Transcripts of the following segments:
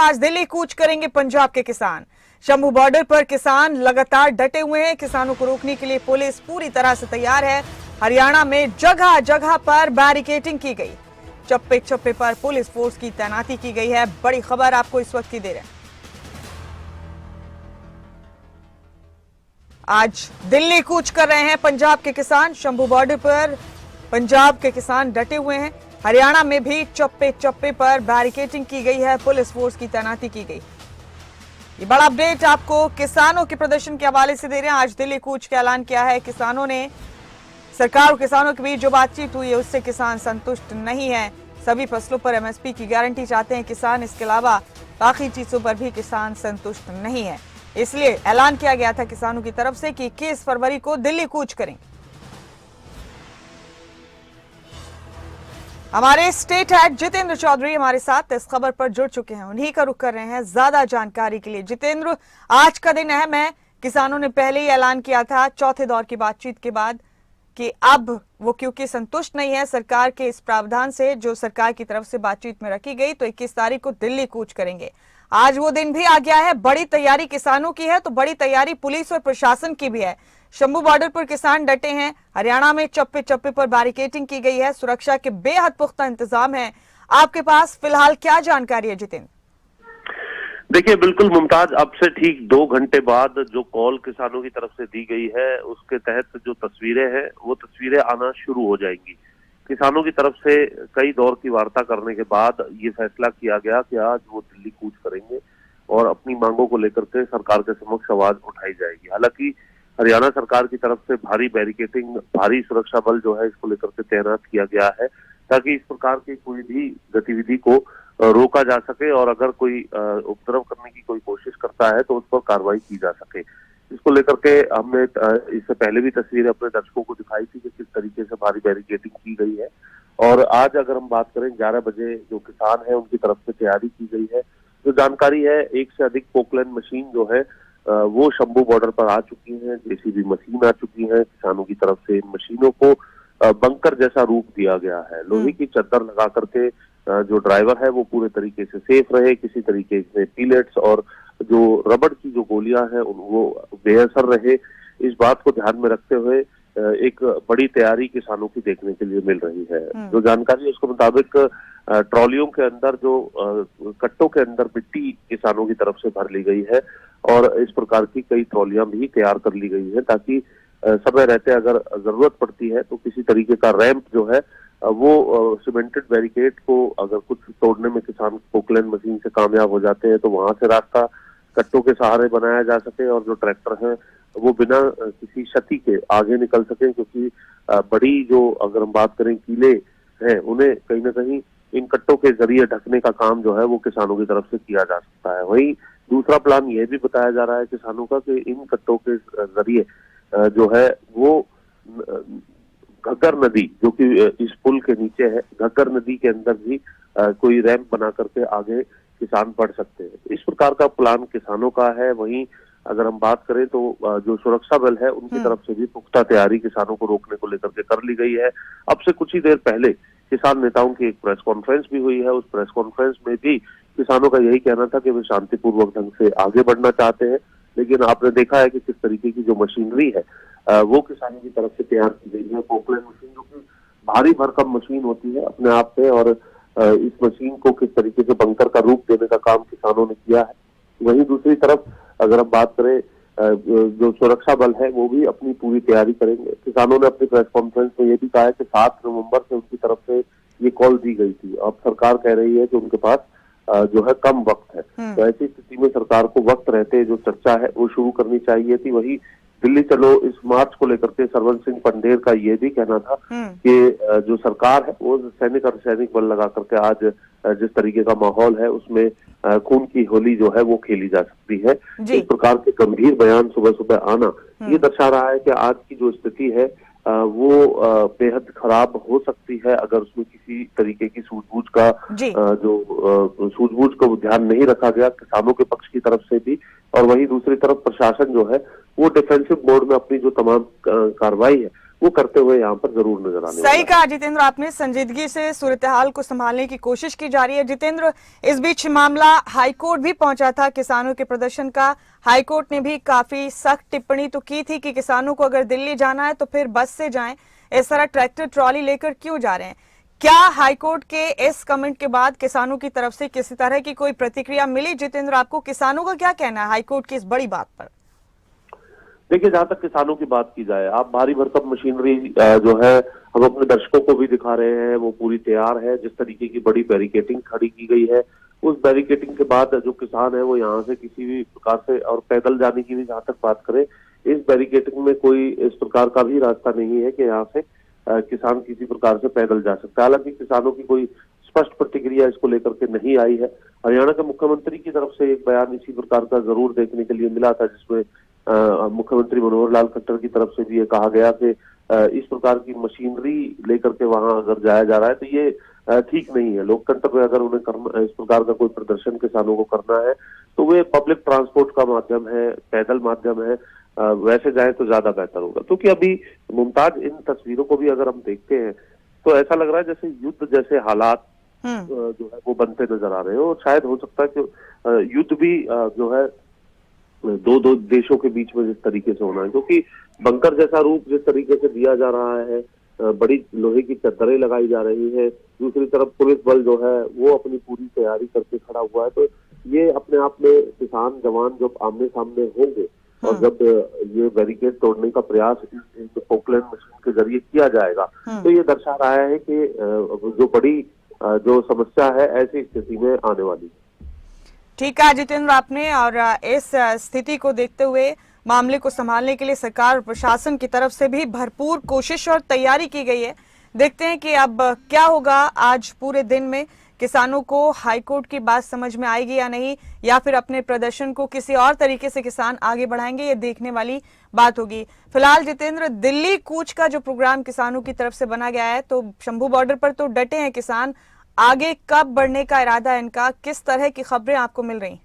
आज दिल्ली कूच करेंगे पंजाब के किसान। शंभू बॉर्डर पर किसान लगातार डटे हुए हैं। किसानों को रोकने के लिए पुलिस पूरी तरह से तैयार है। हरियाणा में जगह जगह पर बैरिकेडिंग की गई, चप्पे चप्पे पर पुलिस फोर्स की तैनाती की गई है। बड़ी खबर आपको इस वक्त की दे रहे हैं। आज दिल्ली कूच कर रहे हैं पंजाब के किसान। शंभू बॉर्डर पर पंजाब के किसान डटे हुए हैं। हरियाणा में भी चप्पे चप्पे पर बैरिकेडिंग की गई है, पुलिस फोर्स की तैनाती की गई। ये बड़ा अपडेट आपको किसानों के प्रदर्शन के हवाले से दे रहे हैं। आज दिल्ली कूच का ऐलान किया है किसानों ने। सरकार और किसानों के बीच जो बातचीत हुई है उससे किसान संतुष्ट नहीं है। सभी फसलों पर एमएसपी की गारंटी चाहते हैं किसान। इसके अलावा बाकी चीजों पर भी किसान संतुष्ट नहीं है। इसलिए ऐलान किया गया था किसानों की तरफ से कि 21 फरवरी को दिल्ली कूच करेंगे। हमारे स्टेट हेड जितेंद्र चौधरी हमारे साथ इस खबर पर जुड़ चुके हैं, उन्हीं का रुख कर रहे हैं ज्यादा जानकारी के लिए। जितेंद्र, आज का दिन अहम है। किसानों ने पहले ही ऐलान किया था चौथे दौर की बातचीत के बाद कि अब वो क्योंकि संतुष्ट नहीं है सरकार के इस प्रावधान से जो सरकार की तरफ से बातचीत में रखी गई, तो 21 तारीख को दिल्ली कूच करेंगे। आज वो दिन भी आ गया है। बड़ी तैयारी किसानों की है तो बड़ी तैयारी पुलिस और प्रशासन की भी है। शंभू बॉर्डर पर किसान डटे हैं। हरियाणा में चप्पे चप्पे पर बैरिकेडिंग की गई है। सुरक्षा के बेहद पुख्ता इंतजाम है। आपके पास फिलहाल क्या जानकारी है जितेंद्र? देखिए, बिल्कुल मुमताज, अब से ठीक 2 घंटे बाद जो कॉल किसानों की तरफ से दी गई है उसके तहत जो तस्वीरें हैं वो तस्वीरें आना शुरू हो जाएंगी। किसानों की तरफ से कई दौर की वार्ता करने के बाद ये फैसला किया गया कि आज वो दिल्ली कूच करेंगे और अपनी मांगों को लेकर के सरकार के समक्ष आवाज उठाई जाएगी। हालांकि हरियाणा सरकार की तरफ से भारी बैरिकेडिंग, भारी सुरक्षा बल जो है इसको लेकर के तैनात किया गया है ताकि इस प्रकार की कोई भी गतिविधि को रोका जा सके और अगर कोई उपद्रव करने की कोई कोशिश करता है तो उस पर कार्रवाई की जा सके। इसको लेकर के हमने इससे पहले भी तस्वीरें अपने दर्शकों को दिखाई थी कि किस तरीके से भारी बैरिकेडिंग की गई है। और आज अगर हम बात करें 11 बजे जो किसान है उनकी तरफ से तैयारी की गई है। जो जानकारी है, 1 से अधिक पोकलैंड मशीन जो है वो शंभू बॉर्डर पर आ चुकी हैं। जेसीबी मशीन आ चुकी है। किसानों की तरफ से इन मशीनों को बंकर जैसा रूप दिया गया है। लोहे की चद्दर लगा करके जो ड्राइवर है वो पूरे तरीके से सेफ रहे, किसी तरीके से पीलेट्स और जो रबड़ की जो गोलियां हैं वो बेअसर रहे, इस बात को ध्यान में रखते हुए एक बड़ी तैयारी किसानों की देखने के लिए मिल रही है। जो जानकारी है उसके मुताबिक ट्रॉलियों के अंदर जो कट्टों के अंदर मिट्टी किसानों की तरफ से भर ली गई है और इस प्रकार की कई ट्रॉलियां भी तैयार कर ली गई है ताकि समय रहते अगर जरूरत पड़ती है तो किसी तरीके का रैंप जो है वो सीमेंटेड बैरिकेड को अगर कुछ तोड़ने में किसान पोकलैंड मशीन से कामयाब हो जाते हैं तो वहां से रास्ता कट्टों के सहारे बनाया जा सके और जो ट्रैक्टर है वो बिना किसी क्षति के आगे निकल सके। क्योंकि बड़ी जो अगर हम बात करें कीले हैं उन्हें कहीं ना कहीं इन कट्टों के जरिए ढकने का काम जो है वो किसानों की तरफ से किया जा सकता है। वहीं दूसरा प्लान यह भी बताया जा रहा है किसानों का कि इन कट्टों के जरिए जो है वो घग्गर नदी जो कि इस पुल के नीचे है, घग्गर नदी के अंदर भी कोई रैंप बना करके आगे किसान बढ़ सकते हैं। इस प्रकार का प्लान किसानों का है। वहीं अगर हम बात करें तो जो सुरक्षा बल है उनकी तरफ से भी पुख्ता तैयारी किसानों को रोकने को लेकर के कर ली गई है। अब से कुछ ही देर पहले किसान नेताओं की एक प्रेस कॉन्फ्रेंस भी हुई है। उस प्रेस कॉन्फ्रेंस में भी किसानों का यही कहना था कि वे शांतिपूर्वक ढंग से आगे बढ़ना चाहते हैं। लेकिन आपने देखा है कि किस तरीके की जो मशीनरी है वो किसानों की तरफ से तैयार की गई है। पोकलैंड मशीन जो कि भारी भरकम मशीन होती है अपने आप से, और इस मशीन को किस तरीके से बंकर का रूप देने का काम किसानों ने किया है। वहीं दूसरी तरफ अगर हम बात करें जो सुरक्षा बल है वो भी अपनी पूरी तैयारी करेंगे। किसानों ने अपनी प्रेस कॉन्फ्रेंस में ये भी कहा है कि 7 नवंबर से उनकी तरफ से ये कॉल दी गई थी। अब सरकार कह रही है कि उनके पास जो है कम वक्त है, तो ऐसी स्थिति में सरकार को वक्त रहते जो चर्चा है वो शुरू करनी चाहिए थी। वही दिल्ली चलो इस मार्च को लेकर के सरवन सिंह पंडेर का ये भी कहना था कि जो सरकार है वो सैनिक और सैनिक बल लगा करके आज जिस तरीके का माहौल है उसमें खून की होली जो है वो खेली जा सकती है। इस प्रकार के गंभीर बयान सुबह सुबह आना ये दर्शा रहा है कि आज की जो स्थिति है वो बेहद खराब हो सकती है अगर उसमें किसी तरीके की सूझबूझ का जो सूझबूझ को ध्यान नहीं रखा गया किसानों के पक्ष की तरफ से भी। और वहीं दूसरी तरफ प्रशासन जो है वो डिफेंसिव मोड में अपनी जो तमाम कार्रवाई है वो करते हुए यहाँ पर जरूर नजर आने वाला सही है। कहा जितेंद्र आपने, संजीदगी से सूरत हाल को संभालने की कोशिश की जा रही है। जितेंद्र, इस बीच मामला हाईकोर्ट भी पहुंचा था किसानों के प्रदर्शन का। हाईकोर्ट ने भी काफी सख्त टिप्पणी तो की थी कि किसानों को अगर दिल्ली जाना है तो फिर बस से जाएं, इस तरह ट्रैक्टर ट्रॉली लेकर क्यों जा रहे हैं। क्या हाईकोर्ट के इस कमेंट के बाद किसानों की तरफ से किसी तरह की कोई प्रतिक्रिया मिली? जितेंद्र, आपको किसानों का क्या कहना है हाईकोर्ट की इस बड़ी बात पर? देखिए, जहां तक किसानों की बात की जाए, आप भारी भरकम मशीनरी जो है हम अपने दर्शकों को भी दिखा रहे हैं, वो पूरी तैयार है। जिस तरीके की बड़ी बैरिकेटिंग खड़ी की गई है, उस बैरिकेटिंग के बाद जो किसान है वो यहाँ से किसी भी प्रकार से, और पैदल जाने की भी जहां तक बात करें, इस बैरिकेटिंग में कोई इस प्रकार का भी रास्ता नहीं है कि यहाँ से किसान किसी प्रकार से पैदल जा सकता है। हालांकि किसानों की कोई स्पष्ट प्रतिक्रिया इसको लेकर के नहीं आई है। हरियाणा के मुख्यमंत्री की तरफ से एक बयान इसी प्रकार का जरूर देखने के लिए मिला था, जिसमें मुख्यमंत्री मनोहर लाल खट्टर की तरफ से भी ये कहा गया कि इस प्रकार की मशीनरी लेकर के वहां अगर जाया जा रहा है तो ये ठीक नहीं है। लोकतंत्र में अगर उन्हें करना, इस प्रकार का कोई प्रदर्शन किसानों को करना है तो वे पब्लिक ट्रांसपोर्ट का माध्यम है, पैदल माध्यम है, वैसे जाए तो ज्यादा बेहतर होगा। क्योंकि अभी मुमताज, इन तस्वीरों को भी अगर हम देखते हैं तो ऐसा लग रहा है जैसे युद्ध जैसे हालात जो है वो बनते नजर आ रहे हैं। और शायद हो सकता है कि युद्ध भी जो है दो देशों के बीच में जिस तरीके से होना है, क्योंकि बंकर जैसा रूप जिस तरीके से दिया जा रहा है, बड़ी लोहे की चद्दरें लगाई जा रही है, दूसरी तरफ पुलिस बल जो है वो अपनी पूरी तैयारी करके खड़ा हुआ है। तो ये अपने आप में किसान जवान जब आमने सामने होंगे और जब ये बैरिकेड तोड़ने का प्रयास इस पोकलैंड मशीन के जरिए किया जाएगा, तो ये दर्शा रहा है कि जो बड़ी जो समस्या है ऐसी स्थिति में आने वाली है। ठीक है जितेंद्र आपने, और इस स्थिति को देखते हुए मामले को संभालने के लिए सरकार और प्रशासन की तरफ से भी भरपूर कोशिश और तैयारी की गई है। देखते हैं कि अब क्या होगा। आज पूरे दिन में किसानों को हाईकोर्ट की बात समझ में आएगी या नहीं, या फिर अपने प्रदर्शन को किसी और तरीके से किसान आगे बढ़ाएंगे, ये देखने वाली बात होगी। फिलहाल जितेंद्र, दिल्ली कूच का जो प्रोग्राम किसानों की तरफ से बना गया है, तो शंभू बॉर्डर पर तो डटे हैं किसान। आगे कब बढ़ने का इरादा है इनका? किस तरह की खबरें आपको मिल रही?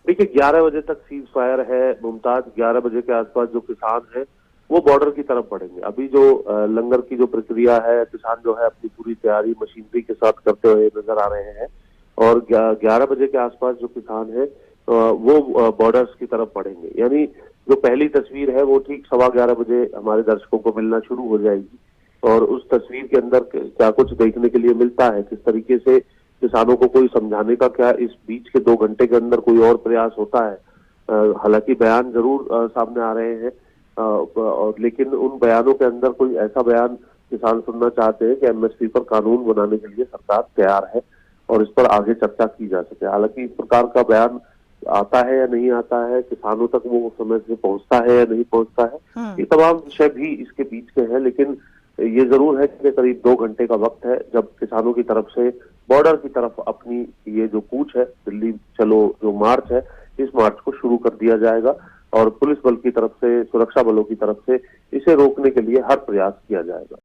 देखिए, 11 बजे तक सीज फायर है मुमताज। 11 बजे के आसपास जो किसान है वो बॉर्डर की तरफ बढ़ेंगे। अभी जो लंगर की जो प्रक्रिया है, किसान जो है अपनी पूरी तैयारी मशीनरी के साथ करते हुए नजर आ रहे हैं, और 11 बजे के आसपास जो किसान है वो बॉर्डर्स की तरफ बढ़ेंगे। यानी जो पहली तस्वीर है वो ठीक 11:15 बजे हमारे दर्शकों को मिलना शुरू हो जाएगी, और उस तस्वीर के अंदर क्या कुछ देखने के लिए मिलता है, किस तरीके से किसानों को कोई समझाने का क्या इस बीच के 2 घंटे के अंदर कोई और प्रयास होता है। हालांकि बयान जरूर सामने आ रहे हैं, और लेकिन उन बयानों के अंदर कोई ऐसा बयान किसान सुनना चाहते हैं कि एमएसपी पर कानून बनाने के लिए सरकार तैयार है और इस पर आगे चर्चा की जा सके। हालांकि इस प्रकार का बयान आता है या नहीं आता है, किसानों तक वो समय से पहुंचता है या नहीं पहुंचता है, ये तमाम विषय भी इसके बीच के हैं। लेकिन ये जरूर है कि करीब 2 घंटे का वक्त है जब किसानों की तरफ से बॉर्डर की तरफ अपनी ये जो कूच है, दिल्ली चलो जो मार्च है, इस मार्च को शुरू कर दिया जाएगा, और पुलिस बल की तरफ से, सुरक्षा बलों की तरफ से इसे रोकने के लिए हर प्रयास किया जाएगा।